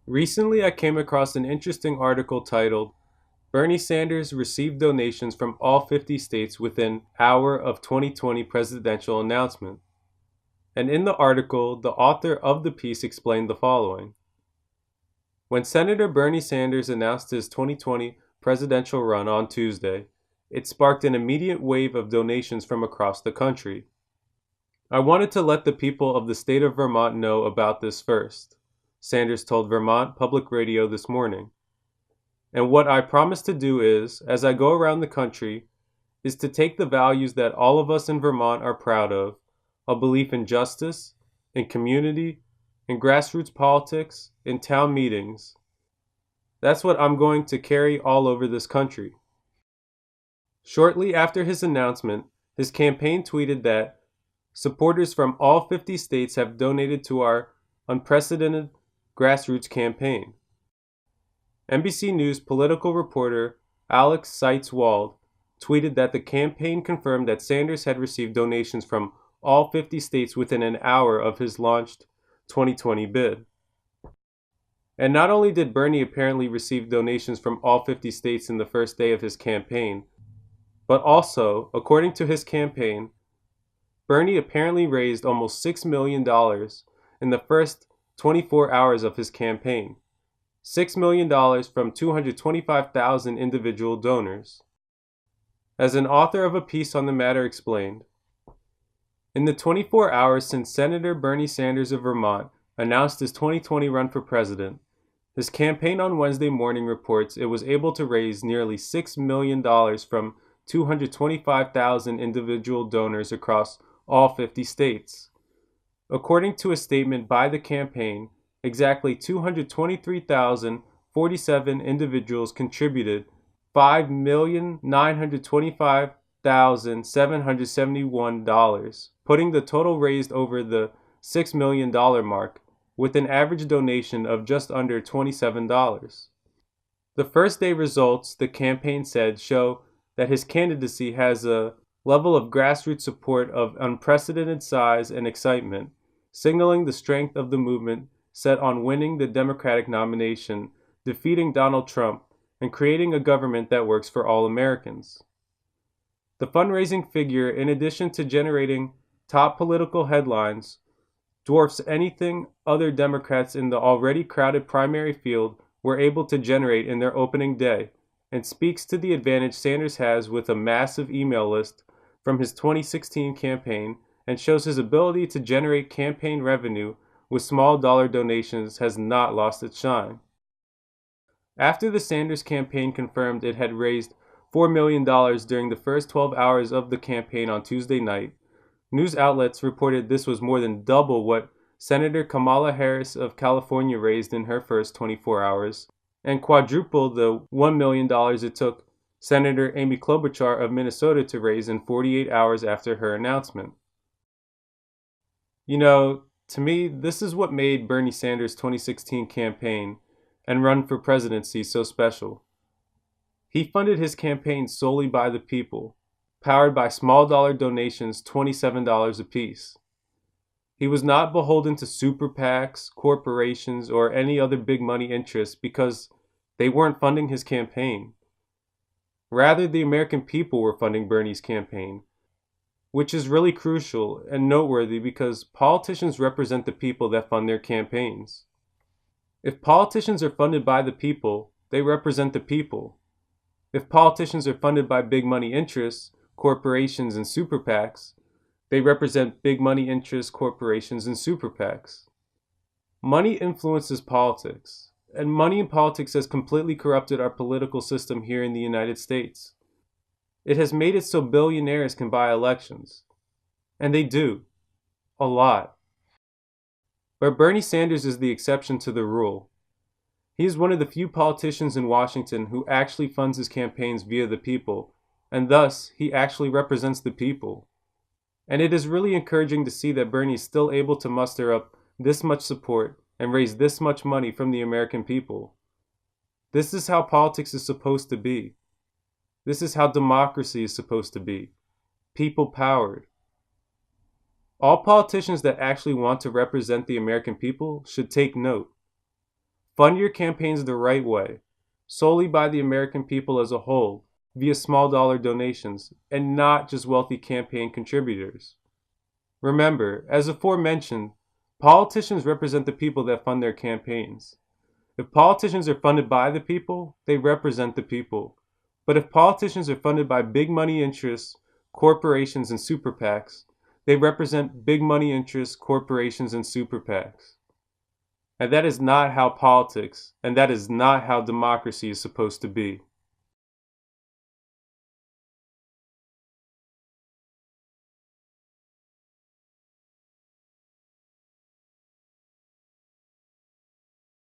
Recently, I came across an interesting article titled Bernie Sanders Received Donations from All 50 States Within Hour of 2020 Presidential Announcement. And in the article, the author of the piece explained the following. When Senator Bernie Sanders announced his 2020 presidential run on Tuesday, it sparked an immediate wave of donations from across the country. I wanted to let the people of the state of Vermont know about this first, Sanders told Vermont Public Radio this morning. And what I promise to do is, as I go around the country, is to take the values that all of us in Vermont are proud of, a belief in justice, in community, in grassroots politics, in town meetings. That's what I'm going to carry all over this country. Shortly after his announcement, his campaign tweeted that supporters from all 50 states have donated to our unprecedented grassroots campaign. NBC News political reporter Alex Seitz-Wald tweeted that the campaign confirmed that Sanders had received donations from all 50 states within an hour of his launched 2020 bid. And not only did Bernie apparently receive donations from all 50 states in the first day of his campaign, but also, according to his campaign, Bernie apparently raised almost $6 million in the first 24 hours of his campaign. $6 million from 225,000 individual donors. As an author of a piece on the matter explained, in the 24 hours since Senator Bernie Sanders of Vermont announced his 2020 run for president, his campaign on Wednesday morning reports it was able to raise nearly $6 million from 225,000 individual donors across all 50 states. According to a statement by the campaign, exactly 223,047 individuals contributed $5,925,771, putting the total raised over the $6 million mark, with an average donation of just under $27. The first day results, the campaign said, show that his candidacy has a level of grassroots support of unprecedented size and excitement, signaling the strength of the movement set on winning the Democratic nomination, defeating Donald Trump, and creating a government that works for all Americans. The fundraising figure, in addition to generating top political headlines, dwarfs anything other Democrats in the already crowded primary field were able to generate in their opening day, and speaks to the advantage Sanders has with a massive email list from his 2016 campaign, and shows his ability to generate campaign revenue with small dollar donations has not lost its shine. After the Sanders campaign confirmed it had raised $4 million during the first 12 hours of the campaign on Tuesday night, news outlets reported this was more than double what Senator Kamala Harris of California raised in her first 24 hours, and quadruple the $1 million it took Senator Amy Klobuchar of Minnesota to raise in 48 hours after her announcement. You know, to me, this is what made Bernie Sanders' 2016 campaign and run for presidency so special. He funded his campaign solely by the people, powered by small dollar donations, $27 apiece. He was not beholden to super PACs, corporations, or any other big money interests because they weren't funding his campaign. Rather, the American people were funding Bernie's campaign, which is really crucial and noteworthy because politicians represent the people that fund their campaigns. If politicians are funded by the people, they represent the people. If politicians are funded by big money interests, corporations, and super PACs, they represent big money interests, corporations, and super PACs. Money influences politics, and money in politics has completely corrupted our political system here in the United States. It has made it so billionaires can buy elections. And they do. A lot. But Bernie Sanders is the exception to the rule. He is one of the few politicians in Washington who actually funds his campaigns via the people, and thus he actually represents the people. And it is really encouraging to see that Bernie is still able to muster up this much support and raise this much money from the American people. This is how politics is supposed to be. This is how democracy is supposed to be. People-powered. All politicians that actually want to represent the American people should take note. Fund your campaigns the right way, solely by the American people as a whole, via small dollar donations, and not just wealthy campaign contributors. Remember, as aforementioned, politicians represent the people that fund their campaigns. If politicians are funded by the people, they represent the people. But if politicians are funded by big money interests, corporations, and super PACs, they represent big money interests, corporations, and super PACs. And that is not how politics, and that is not how democracy is supposed to be.